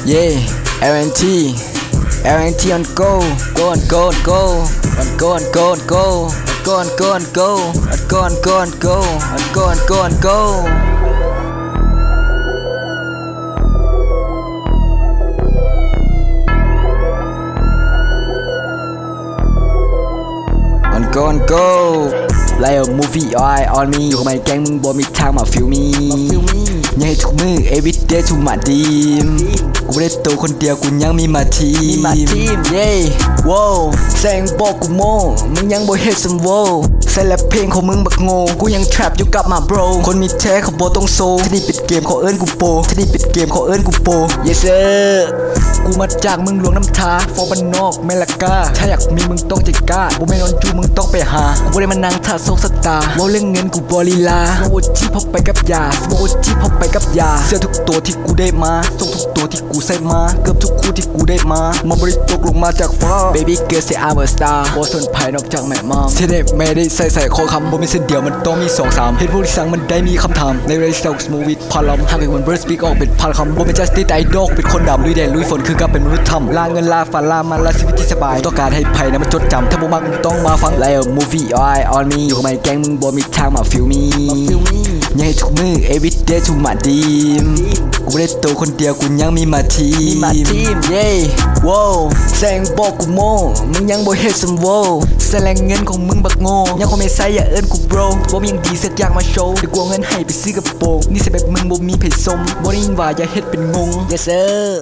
Yeah, LNT, LNT on go, go on go on go, on go on go on go, on go on go on go, on go on go on go, on go on go on go. Go and go like a movie eye on me อยู่กับไม่แกงมึงบ่มีทางมาฟิลมียังให้ทุกมือ every day to my dream กูไม่ได้โตคนเดียวกูยังมีมาทีม yeah wow แซงบอกกูโม่มึงยังบ่เฮ็ดซัมโวใส่แรปเพลงของมึงบักโง่กูยัง trap อยู่กับมา bro คนมีแท้เขาบ่ต้องโซที่นี่ปิดเกมเขาเอิ้นกูโปที่นี่ปิดเกมเขาเอิ้นกูโป yes sir กูมาจากมึงหลวงน้ำทาฟอร์บันนอกแมลากาถ้าอยากมีมึงต้องใจกล้าบ่แม่นอนจูมึงต้องไปหากูบ่ได้มานั่งท่าโซกสตาร์ว่าเรื่องเงินกูบลีลาสโมโอจิพบไปกับยาสโมโอจิพบไปกับยาเสื้อทุกตัวที่กูได้มาส่งทุกตัวที่กูใส่มาเกือบทุกคู่ที่กูได้มามันบริตกลงมาจากฟ้า Baby girl say I'm a star บ่สนภายนอกจากแม่มามที่ได้ไม่ได้ใส่ข้อคำบ่มีเส้นเดียวมันต้องมี2-3เหตุผลที่สั่งมันได้มีคำถามในเรสเซลส์มูวิดพาลำหากเป็นคนเบิร์ดสปีกออกเป็นพันคำบ่เป็น justice ไอดอลเป็นคนดำลุยแดนลุยฝนคือกับเป็นมนุษย์ถ้ำลาเงินลาฝันลามันลาชีวิตที่สบายต้องการให้ภัยนะมันจดจำถ้าบ่มักมึงต้องมาฟัง Like a movie eye on me อยู่กับไม่แกงมึงบ่มีทางมาฟิลมียังให้ทุกมือ every day to my dream กูไม่ได้โตคนเดียวกูยังมีมาทีม yeah wow แซงบอกกูโม่มึงยังบ่เฮ็ดซัมโวแสลงเงินของมึงบักโง่ยังคงไม่ใส่อย่าเอิ้นกู bro บ่มียังดีเสร็จอยากมาโชว์แต่กูเอาเงินให้ไปซื้อกระโปรงนี่ใส่แบบมึงบ่มีไผสมบ่ได้ยินว่าอย่าเฮ็ดเป็นงง yes sir